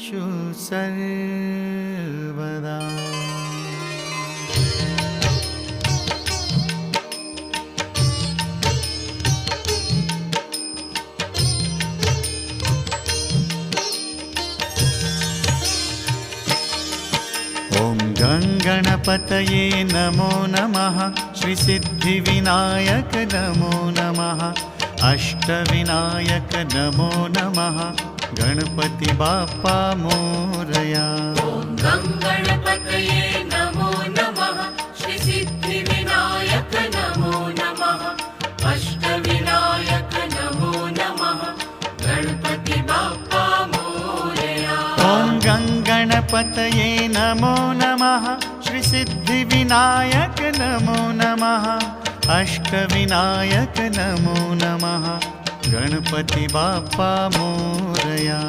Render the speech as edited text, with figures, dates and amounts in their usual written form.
सर्वेषु सर्वदा। ॐ गणपतये नमो नमः। श्रीसिद्धिविनायक नमो नमः। अष्टविनायक नमो नमः। गणपति बाप्पा मोरया। ॐ गणपतये नमो नमः। श्रीसिद्धिविनायक नमो नमः। अष्टविनायक नमो नमः। गणपति बाप्पा मोरया। ॐ गणपतये नमो नमः। श्रीसिद्धिविनायक नमो नमः। अष्टविनायक नमो नमः। गणपति बाप्पा मोरया।